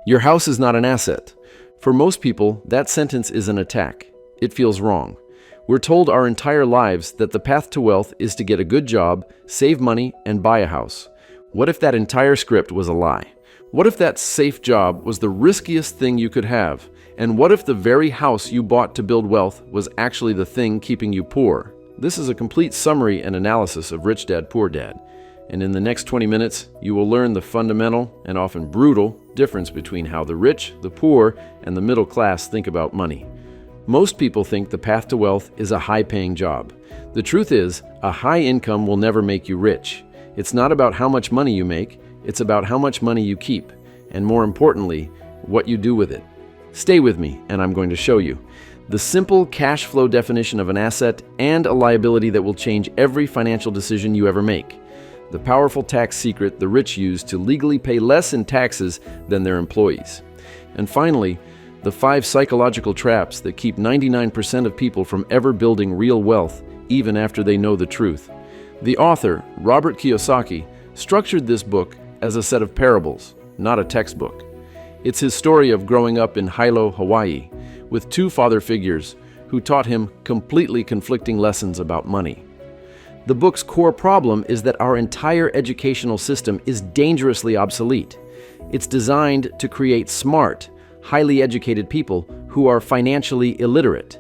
Your house is not an asset. For most people, that sentence is an attack. It feels wrong. We're told our entire lives that the path to wealth is to get a good job, save money, and buy a house. What if that entire script was a lie? What if that safe job was the riskiest thing you could have? And what if the very house you bought to build wealth was actually the thing keeping you poor? This is a complete summary and analysis of Rich Dad, Poor Dad. And in the next 20 minutes, you will learn the fundamental and often brutal difference between how the rich, the poor, and the middle class think about money. Most people think the path to wealth is a high-paying job. The truth is, a high income will never make you rich. It's not about how much money you make, it's about how much money you keep, and more importantly, what you do with it. Stay with me, and I'm going to show you the simple cash flow definition of an asset and a liability that will change every financial decision you ever make. The powerful tax secret the rich use to legally pay less in taxes than their employees. And finally, the 5 psychological traps that keep 99% of people from ever building real wealth, even after they know the truth. The author, Robert Kiyosaki, structured this book as a set of parables, not a textbook. It's his story of growing up in Hilo, Hawaii, with 2 father figures who taught him completely conflicting lessons about money. The book's core problem is that our entire educational system is dangerously obsolete. It's designed to create smart, highly educated people who are financially illiterate.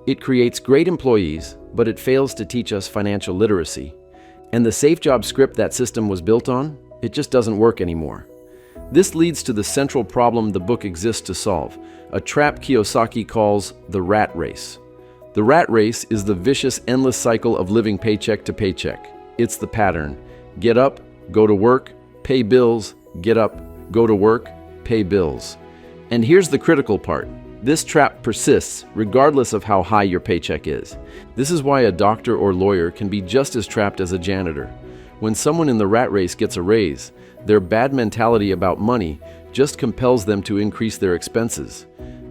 It creates great employees, but it fails to teach us financial literacy. And the safe job script that system was built on, it just doesn't work anymore. This leads to the central problem the book exists to solve, a trap Kiyosaki calls the rat race. The rat race is the vicious, endless cycle of living paycheck to paycheck. It's the pattern. Get up, go to work, pay bills, get up, go to work, pay bills. And here's the critical part. This trap persists regardless of how high your paycheck is. This is why a doctor or lawyer can be just as trapped as a janitor. When someone in the rat race gets a raise, their bad mentality about money just compels them to increase their expenses.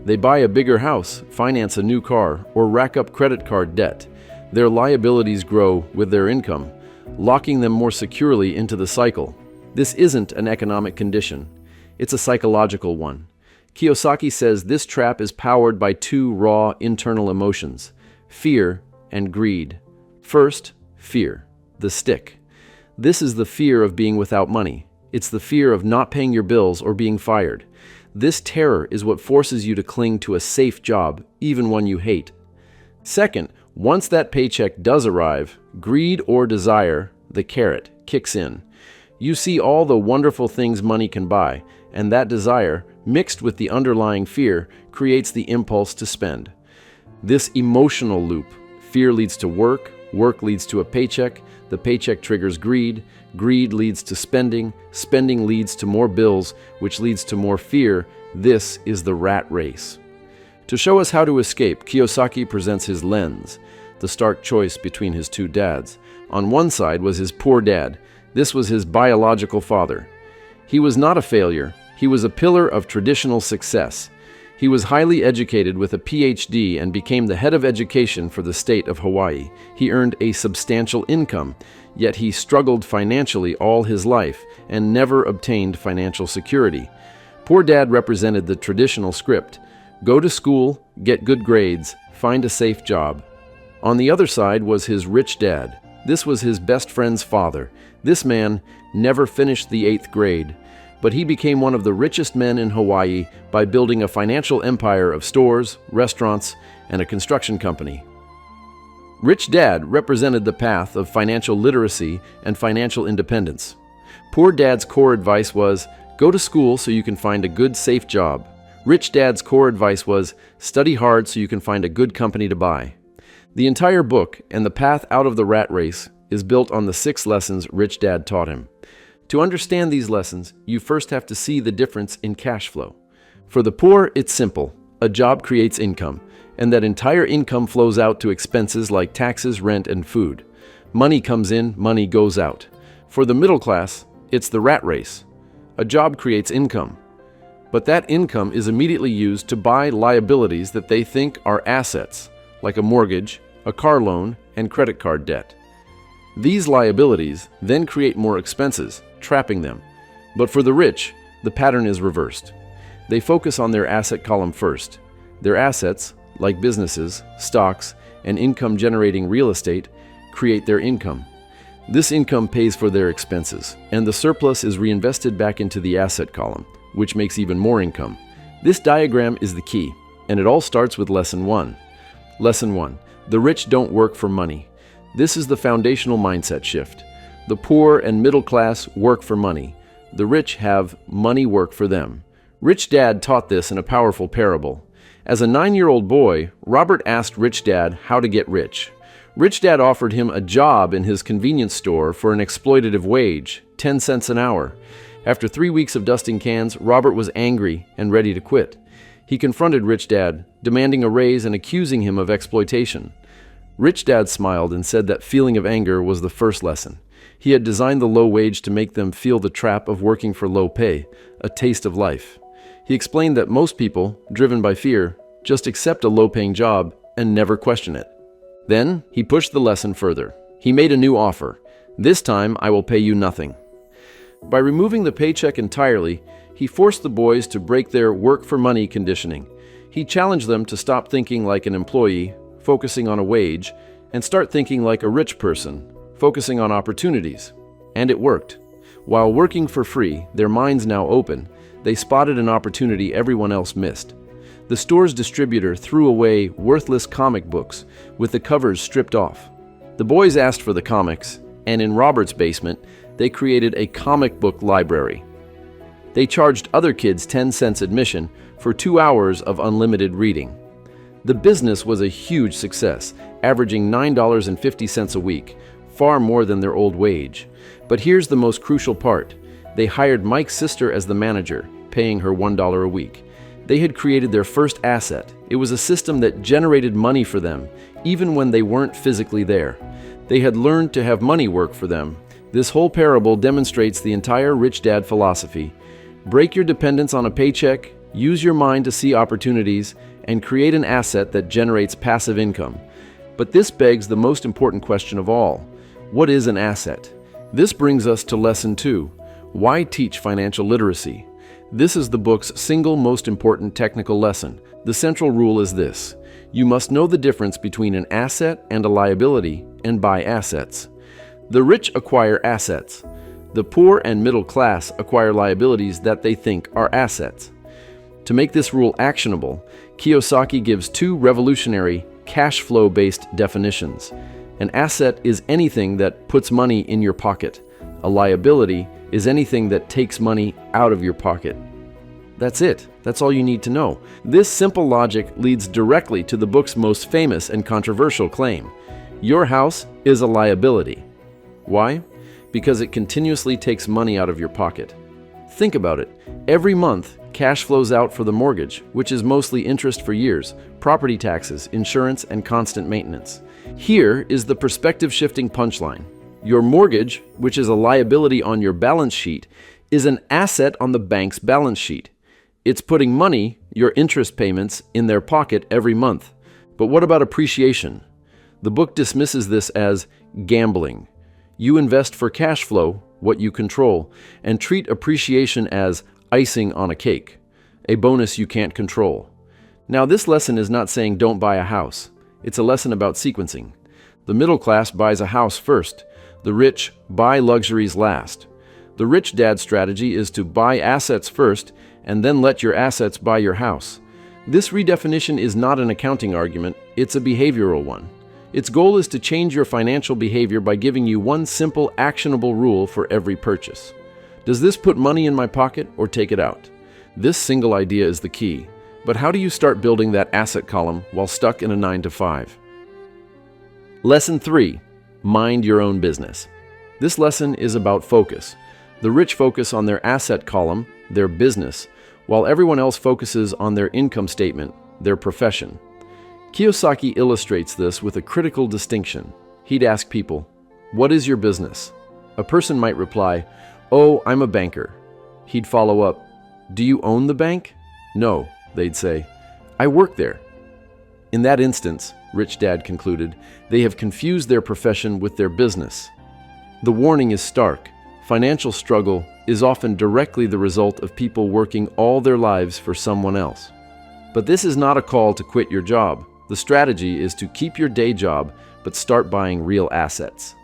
They buy a bigger house, finance a new car, or rack up credit card debt. Their liabilities grow with their income, locking them more securely into the cycle. This isn't an economic condition. It's a psychological one. Kiyosaki says this trap is powered by 2 raw internal emotions, fear and greed. First, fear, the stick. This is the fear of being without money. It's the fear of not paying your bills or being fired. This terror is what forces you to cling to a safe job, even one you hate. Second, once that paycheck does arrive, greed or desire, the carrot, kicks in. You see all the wonderful things money can buy, and that desire, mixed with the underlying fear, creates the impulse to spend. This emotional loop, fear leads to work, work leads to a paycheck, the paycheck triggers greed, greed leads to spending, spending leads to more bills, which leads to more fear. This is the rat race. To show us how to escape, Kiyosaki presents his lens, the stark choice between his 2 dads. On one side was his poor dad. This was his biological father. He was not a failure. He was a pillar of traditional success. He was highly educated with a PhD and became the head of education for the state of Hawaii. He earned a substantial income, yet he struggled financially all his life and never obtained financial security. Poor Dad represented the traditional script: go to school, get good grades, find a safe job. On the other side was his rich dad. This was his best friend's father. This man never finished the 8th grade, but he became one of the richest men in Hawaii by building a financial empire of stores, restaurants, and a construction company. Rich Dad represented the path of financial literacy and financial independence. Poor Dad's core advice was, go to school so you can find a good, safe job. Rich Dad's core advice was, study hard so you can find a good company to buy. The entire book and the path out of the rat race is built on the 6 lessons Rich Dad taught him. To understand these lessons, you first have to see the difference in cash flow. For the poor, it's simple. A job creates income, and that entire income flows out to expenses like taxes, rent, and food. Money comes in, money goes out. For the middle class, it's the rat race. A job creates income, but that income is immediately used to buy liabilities that they think are assets, like a mortgage, a car loan, and credit card debt. These liabilities then create more expenses, trapping them. But for the rich, the pattern is reversed. They focus on their asset column first. Their assets, like businesses, stocks, and income-generating real estate, create their income. This income pays for their expenses, and the surplus is reinvested back into the asset column, which makes even more income. This diagram is the key, and it all starts with Lesson 1. Lesson 1. The rich don't work for money. This is the foundational mindset shift. The poor and middle class work for money. The rich have money work for them. Rich Dad taught this in a powerful parable. As a 9-year-old boy, Robert asked Rich Dad how to get rich. Rich Dad offered him a job in his convenience store for an exploitative wage, 10 cents an hour. After 3 weeks of dusting cans, Robert was angry and ready to quit. He confronted Rich Dad, demanding a raise and accusing him of exploitation. Rich Dad smiled and said that feeling of anger was the first lesson. He had designed the low wage to make them feel the trap of working for low pay, a taste of life. He explained that most people, driven by fear, just accept a low-paying job and never question it. Then, he pushed the lesson further. He made a new offer. This time, I will pay you nothing. By removing the paycheck entirely, he forced the boys to break their work-for-money conditioning. He challenged them to stop thinking like an employee, focusing on a wage, and start thinking like a rich person, focusing on opportunities. And it worked. While working for free, their minds now open, they spotted an opportunity everyone else missed. The store's distributor threw away worthless comic books with the covers stripped off. The boys asked for the comics, and in Robert's basement, they created a comic book library. They charged other kids 10 cents admission for 2 hours of unlimited reading. The business was a huge success, averaging $9.50 a week, far more than their old wage. But here's the most crucial part. They hired Mike's sister as the manager, paying her $1 a week. They had created their first asset. It was a system that generated money for them, even when they weren't physically there. They had learned to have money work for them. This whole parable demonstrates the entire Rich Dad philosophy. Break your dependence on a paycheck, use your mind to see opportunities, and create an asset that generates passive income. But this begs the most important question of all. What is an asset? This brings us to Lesson 2. Why teach financial literacy? This is the book's single most important technical lesson. The central rule is this: you must know the difference between an asset and a liability and buy assets. The rich acquire assets. The poor and middle class acquire liabilities that they think are assets. To make this rule actionable, Kiyosaki gives 2 revolutionary cash flow-based definitions. An asset is anything that puts money in your pocket. A liability is anything that takes money out of your pocket. That's it. That's all you need to know. This simple logic leads directly to the book's most famous and controversial claim. Your house is a liability. Why? Because it continuously takes money out of your pocket. Think about it. Every month, cash flows out for the mortgage, which is mostly interest for years, property taxes, insurance, and constant maintenance. Here is the perspective-shifting punchline. Your mortgage, which is a liability on your balance sheet, is an asset on the bank's balance sheet. It's putting money, your interest payments, in their pocket every month. But what about appreciation? The book dismisses this as gambling. You invest for cash flow, what you control, and treat appreciation as icing on a cake, a bonus you can't control. Now, this lesson is not saying don't buy a house. It's a lesson about sequencing. The middle class buys a house first. The rich buy luxuries last. The Rich Dad strategy is to buy assets first and then let your assets buy your house. This redefinition is not an accounting argument, it's a behavioral one. Its goal is to change your financial behavior by giving you one simple, actionable rule for every purchase. Does this put money in my pocket or take it out? This single idea is the key. But how do you start building that asset column while stuck in a 9-to-5? Lesson 3. Mind your own business. This lesson is about focus. The rich focus on their asset column, their business, while everyone else focuses on their income statement, their profession. Kiyosaki illustrates this with a critical distinction. He'd ask people, "What is your business?" A person might reply, "Oh, I'm a banker." He'd follow up, "Do you own the bank?" "No," they'd say, "I work there." In that instance, Rich Dad concluded, they have confused their profession with their business. The warning is stark. Financial struggle is often directly the result of people working all their lives for someone else. But this is not a call to quit your job. The strategy is to keep your day job, but start buying real assets.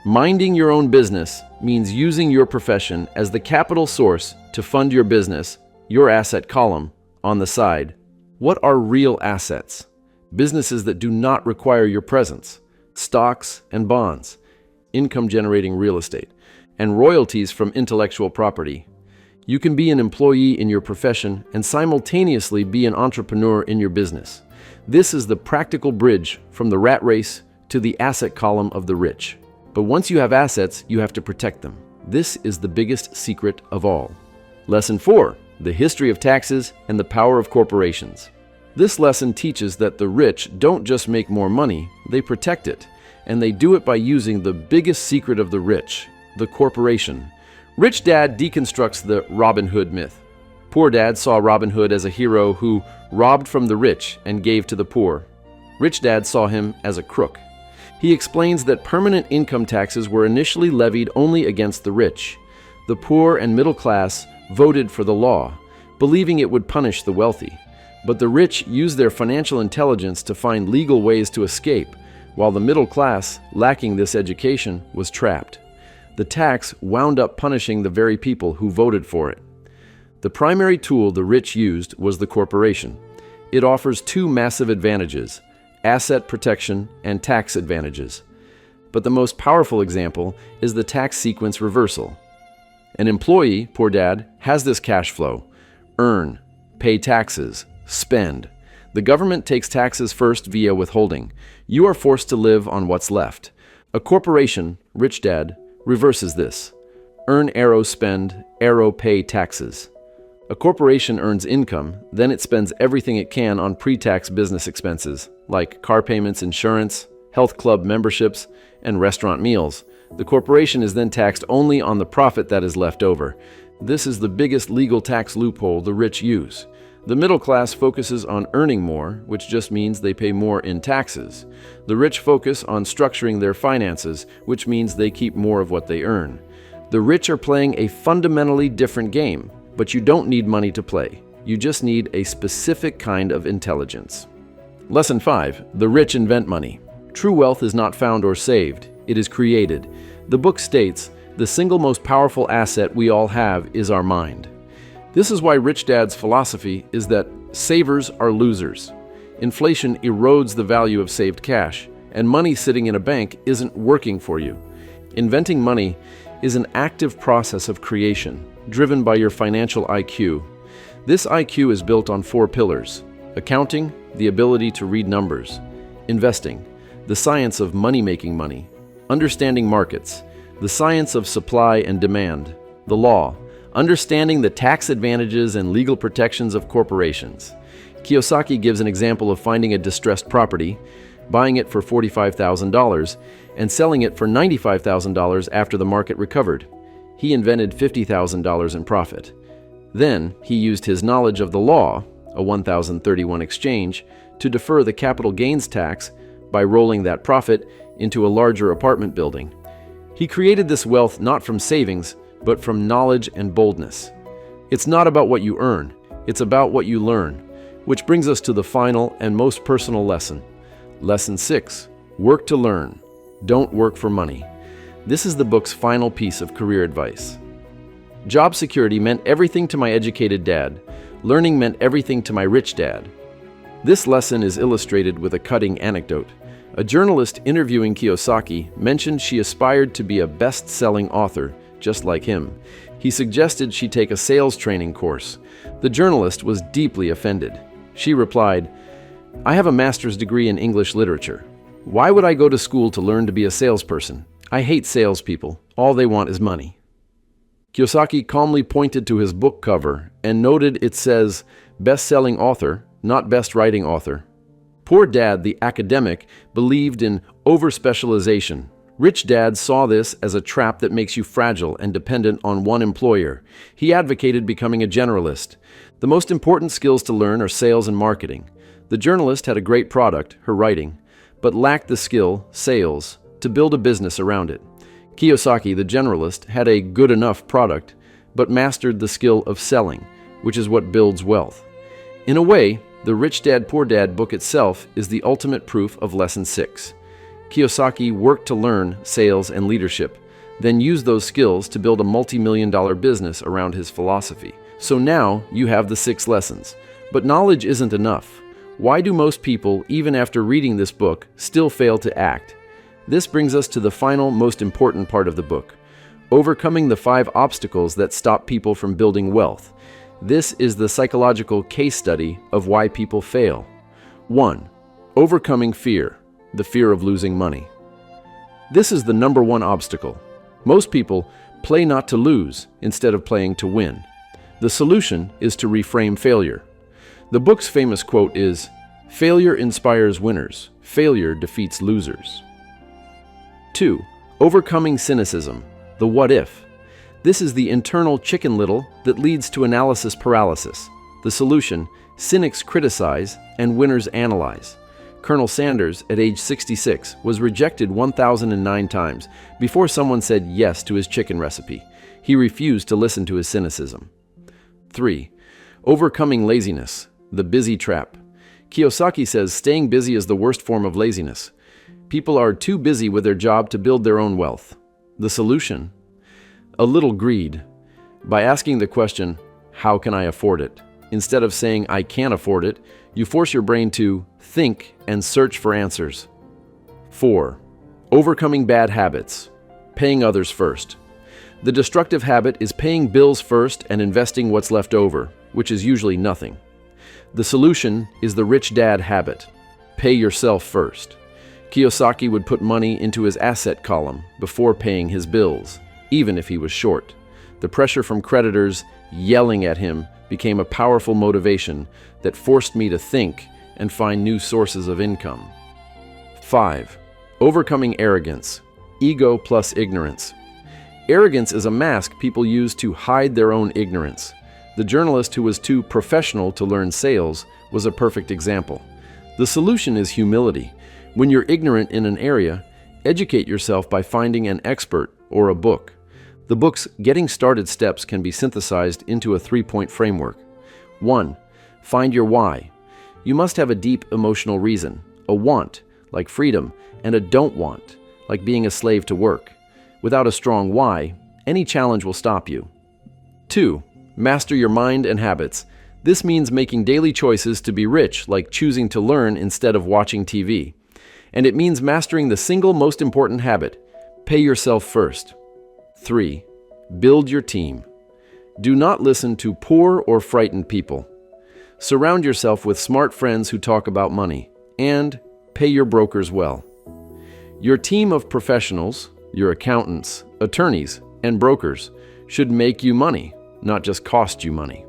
Minding your own business means using your profession as the capital source to fund your business, your asset column, on the side. What are real assets? Businesses that do not require your presence, stocks and bonds, income-generating real estate, and royalties from intellectual property. You can be an employee in your profession and simultaneously be an entrepreneur in your business. This is the practical bridge from the rat race to the asset column of the rich. But once you have assets, you have to protect them. This is the biggest secret of all. Lesson 4: the history of taxes and the power of corporations. This lesson teaches that the rich don't just make more money, they protect it. And they do it by using the biggest secret of the rich, the corporation. Rich Dad deconstructs the Robin Hood myth. Poor Dad saw Robin Hood as a hero who robbed from the rich and gave to the poor. Rich Dad saw him as a crook. He explains that permanent income taxes were initially levied only against the rich. The poor and middle class voted for the law, believing it would punish the wealthy. But the rich used their financial intelligence to find legal ways to escape, while the middle class, lacking this education, was trapped. The tax wound up punishing the very people who voted for it. The primary tool the rich used was the corporation. It offers two massive advantages: asset protection and tax advantages. But the most powerful example is the tax sequence reversal. An employee, poor dad, has this cash flow: earn, pay taxes, spend. The government takes taxes first via withholding. You are forced to live on what's left. A corporation, rich dad, reverses this: earn arrow, spend arrow, pay taxes. A corporation earns income, then it spends everything it can on pre-tax business expenses, like car payments, insurance, health club memberships, and restaurant meals. The corporation is then taxed only on the profit that is left over. This is the biggest legal tax loophole the rich use. The middle class focuses on earning more, which just means they pay more in taxes. The rich focus on structuring their finances, which means they keep more of what they earn. The rich are playing a fundamentally different game. But you don't need money to play. You just need a specific kind of intelligence. Lesson 5: the rich invent money. True wealth is not found or saved, it is created. The book states, the single most powerful asset we all have is our mind. This is why Rich Dad's philosophy is that savers are losers. Inflation erodes the value of saved cash, and money sitting in a bank isn't working for you. Inventing money is an active process of creation, driven by your financial IQ. This IQ is built on 4 pillars: accounting, the ability to read numbers; investing, the science of money-making money; understanding markets, the science of supply and demand; the law, understanding the tax advantages and legal protections of corporations. Kiyosaki gives an example of finding a distressed property, buying it for $45,000, and selling it for $95,000 after the market recovered. He invented $50,000 in profit. Then, he used his knowledge of the law, a 1031 exchange, to defer the capital gains tax by rolling that profit into a larger apartment building. He created this wealth not from savings, but from knowledge and boldness. It's not about what you earn, it's about what you learn, which brings us to the final and most personal lesson. Lesson 6: work to learn. Don't work for money. This is the book's final piece of career advice. Job security meant everything to my educated dad. Learning meant everything to my rich dad. This lesson is illustrated with a cutting anecdote. A journalist interviewing Kiyosaki mentioned she aspired to be a best-selling author, just like him. He suggested she take a sales training course. The journalist was deeply offended. She replied, "I have a master's degree in English literature. Why would I go to school to learn to be a salesperson? I hate salespeople. All they want is money." Kiyosaki calmly pointed to his book cover and noted it says, "Best-selling author, not best writing author." Poor Dad, the academic, believed in over-specialization. Rich Dad saw this as a trap that makes you fragile and dependent on one employer. He advocated becoming a generalist. The most important skills to learn are sales and marketing. The journalist had a great product, her writing, but lacked the skill, sales, to build a business around it. Kiyosaki, the generalist, had a good enough product, but mastered the skill of selling, which is what builds wealth. In a way, the Rich Dad Poor Dad book itself is the ultimate proof of Lesson 6. Kiyosaki worked to learn sales and leadership, then used those skills to build a multi-million-dollar business around his philosophy. So now you have the 6 lessons. But knowledge isn't enough. Why do most people, even after reading this book, still fail to act? This brings us to the final, most important part of the book: overcoming the 5 obstacles that stop people from building wealth. This is the psychological case study of why people fail. 1. Overcoming fear, the fear of losing money. This is the number 1 obstacle. Most people play not to lose instead of playing to win. The solution is to reframe failure. The book's famous quote is, "Failure inspires winners. Failure defeats losers." 2. Overcoming cynicism, the what if. This is the internal chicken little that leads to analysis paralysis. The solution: cynics criticize and winners analyze. Colonel Sanders, at age 66, was rejected 1,009 times before someone said yes to his chicken recipe. He refused to listen to his cynicism. 3. Overcoming laziness, the busy trap. Kiyosaki says staying busy is the worst form of laziness. People are too busy with their job to build their own wealth. The solution? A little greed. By asking the question, how can I afford it? Instead of saying, I can't afford it, you force your brain to think and search for answers. 4. Overcoming bad habits, paying others first. The destructive habit is paying bills first and investing what's left over, which is usually nothing. The solution is the rich dad habit. Pay yourself first. Kiyosaki would put money into his asset column before paying his bills, even if he was short. The pressure from creditors yelling at him became a powerful motivation that forced me to think and find new sources of income. 5. Overcoming arrogance, ego plus ignorance. Arrogance is a mask people use to hide their own ignorance. The journalist who was too professional to learn sales was a perfect example. The solution is humility. When you're ignorant in an area, educate yourself by finding an expert or a book. The book's Getting Started steps can be synthesized into a 3-point framework. 1. Find your why. You must have a deep emotional reason, a want, like freedom, and a don't want, like being a slave to work. Without a strong why, any challenge will stop you. 2. Master your mind and habits. This means making daily choices to be rich, like choosing to learn instead of watching TV. And it means mastering the single most important habit: pay yourself first. 3. Build your team. Do not listen to poor or frightened people. Surround yourself with smart friends who talk about money, and pay your brokers well. Your team of professionals, your accountants, attorneys, and brokers should make you money, not just cost you money.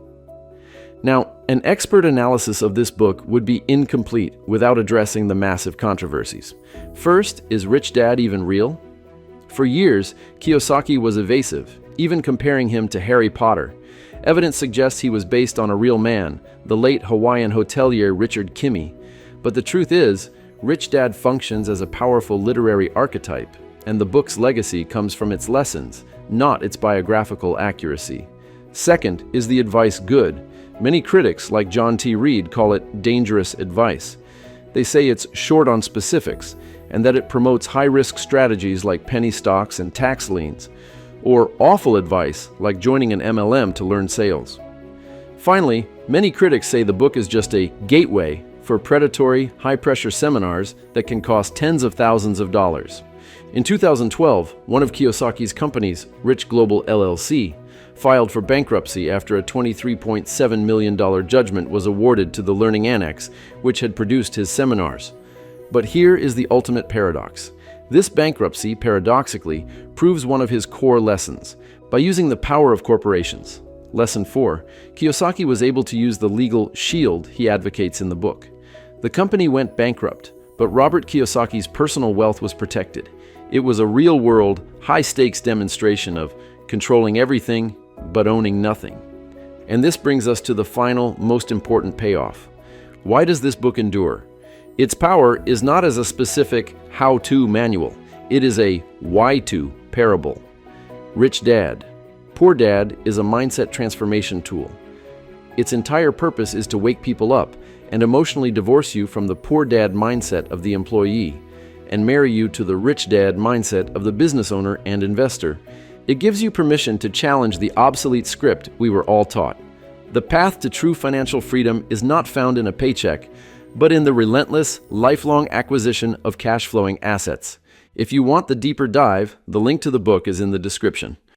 Now, an expert analysis of this book would be incomplete without addressing the massive controversies. First, is Rich Dad even real? For years, Kiyosaki was evasive, even comparing him to Harry Potter. Evidence suggests he was based on a real man, the late Hawaiian hotelier Richard Kimmy. But the truth is, Rich Dad functions as a powerful literary archetype, and the book's legacy comes from its lessons, not its biographical accuracy. Second, is the advice good? Many critics, like John T. Reed, call it dangerous advice. They say it's short on specifics, and that it promotes high-risk strategies like penny stocks and tax liens, or awful advice like joining an MLM to learn sales. Finally, many critics say the book is just a gateway for predatory, high-pressure seminars that can cost tens of thousands of dollars. In 2012, one of Kiyosaki's companies, Rich Global LLC, filed for bankruptcy after a $23.7 million judgment was awarded to the Learning Annex, which had produced his seminars. But here is the ultimate paradox. This bankruptcy, paradoxically, proves one of his core lessons. By using the power of corporations. Lesson 4, Kiyosaki was able to use the legal shield he advocates in the book. The company went bankrupt, but Robert Kiyosaki's personal wealth was protected. It was a real-world, high-stakes demonstration of controlling everything but owning nothing. And this brings us to the final, most important payoff. Why does this book endure? Its power is not as a specific how-to manual. It is a why-to Parable. Rich Dad. Poor Dad is a mindset transformation tool. Its entire purpose is to wake people up and emotionally divorce you from the poor dad mindset of the employee and marry you to the rich dad mindset of the business owner and investor. It gives you permission to challenge the obsolete script we were all taught. The path to true financial freedom is not found in a paycheck, but in the relentless, lifelong acquisition of cash-flowing assets. If you want the deeper dive, the link to the book is in the description.